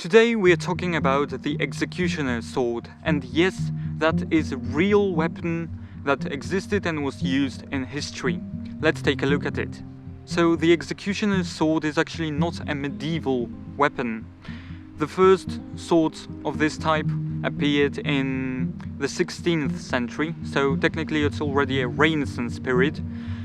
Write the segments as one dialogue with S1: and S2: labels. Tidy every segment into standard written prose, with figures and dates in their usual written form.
S1: Today we are talking about the executioner's sword, and yes, that is a real weapon that existed and was used in history. Let's take a look at it. So the executioner's sword is actually not a medieval weapon. The first swords of this type appeared in the 16th century, so technically it's already a Renaissance period,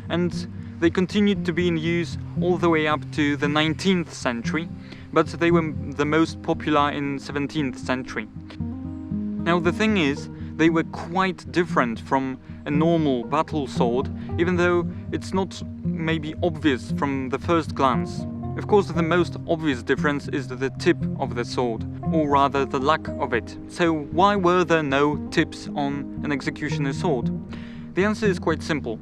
S1: and they continued to be in use all the way up to the 19th century, but they were the most popular in 17th century. Now the thing is, they were quite different from a normal battle sword, even though it's not maybe obvious from the first glance. Of course, the most obvious difference is the tip of the sword, or rather the lack of it. So why were there no tips on an executioner's sword? The answer is quite simple.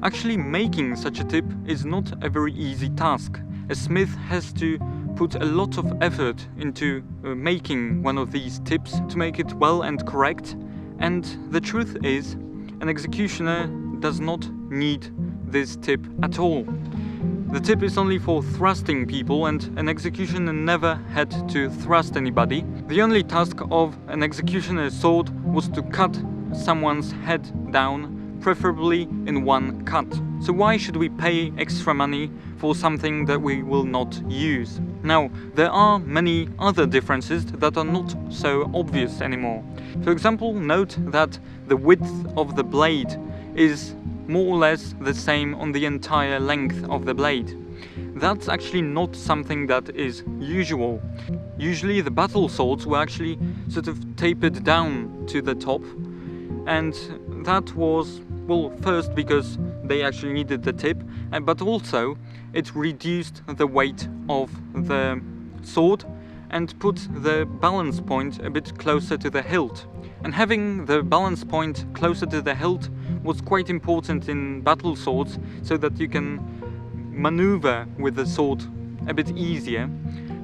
S1: Actually, making such a tip is not a very easy task. A smith has to put a lot of effort into making one of these tips to make it well and correct, and the truth is, an executioner does not need this tip at all. The tip is only for thrusting people, and an executioner never had to thrust anybody. The only task of an executioner's sword was to cut someone's head down, preferably in one cut. So why should we pay extra money for something that we will not use? Now, there are many other differences that are not so obvious anymore. For example, note that the width of the blade is more or less the same on the entire length of the blade. That's actually not something that is usual. Usually the battle swords were actually sort of tapered down to the top, and that was, well, first because they actually needed the tip, but also it reduced the weight of the sword and put the balance point a bit closer to the hilt. And having the balance point closer to the hilt was quite important in battle swords, so that you can maneuver with the sword a bit easier.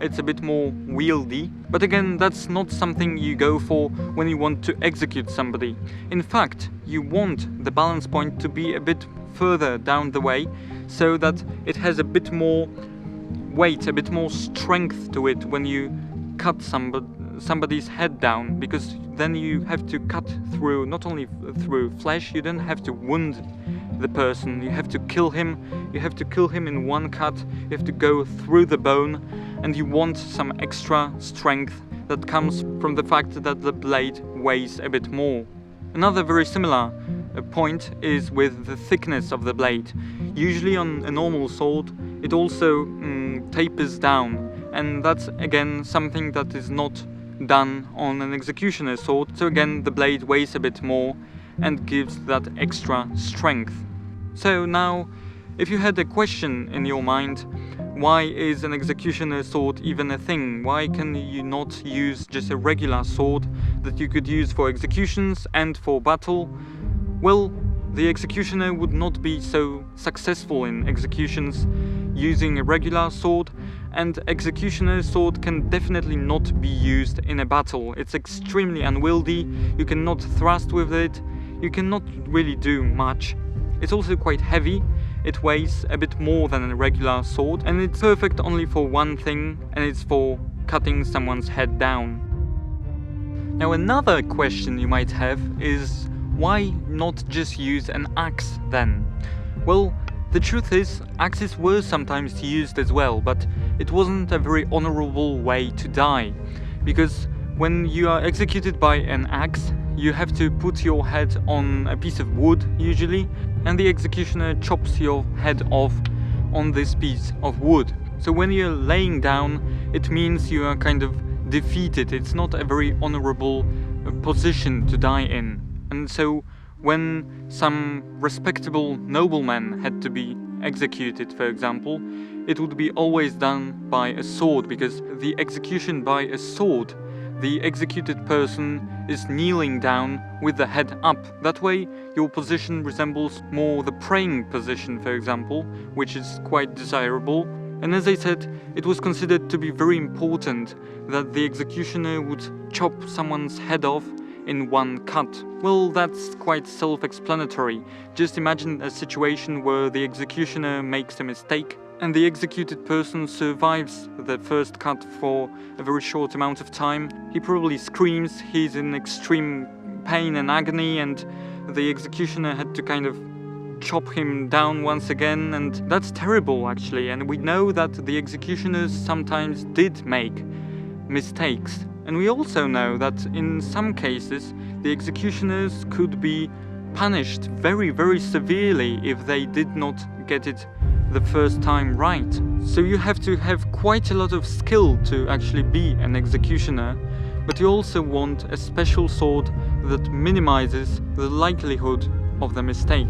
S1: It's a bit more wieldy, but again, that's not something you go for when you want to execute somebody. In fact, you want the balance point to be a bit further down the way, so that it has a bit more weight, a bit more strength to it when you cut somebody's head down, because then you have to cut through, not only through flesh, you don't have to wound the person, you have to kill him, in one cut, you have to go through the bone, and you want some extra strength that comes from the fact that the blade weighs a bit more. Another very similar point is with the thickness of the blade. Usually on a normal sword it also tapers down, and that's again something that is not done on an executioner's sword, so again the blade weighs a bit more and gives that extra strength. So now, if you had a question in your mind, why is an executioner's sword even a thing? Why can you not use just a regular sword that you could use for executions and for battle? Well, the executioner would not be so successful in executions using a regular sword, and executioner's sword can definitely not be used in a battle. It's extremely unwieldy, you cannot thrust with it, you cannot really do much. It's also quite heavy, it weighs a bit more than a regular sword, and it's perfect only for one thing, and it's for cutting someone's head down. Now another question you might have is, why not just use an axe then? Well, the truth is, axes were sometimes used as well, but it wasn't a very honorable way to die, because when you are executed by an axe, you have to put your head on a piece of wood usually, and the executioner chops your head off on this piece of wood. So when you're laying down, it means you are kind of defeated. It's not a very honorable position to die in. And so when some respectable nobleman had to be executed, for example, it would be always done by a sword, because the execution by a sword, the executed person is kneeling down with the head up. That way your position resembles more the praying position, for example, which is quite desirable. And as I said, it was considered to be very important that the executioner would chop someone's head off in one cut. Well, that's quite self-explanatory. Just imagine a situation where the executioner makes a mistake and the executed person survives the first cut for a very short amount of time. He probably screams, he's in extreme pain and agony, and the executioner had to kind of chop him down once again, and that's terrible actually. And we know that the executioners sometimes did make mistakes. And we also know that in some cases the executioners could be punished very, very severely if they did not get it the first time right. So you have to have quite a lot of skill to actually be an executioner, but you also want a special sword that minimizes the likelihood of the mistake.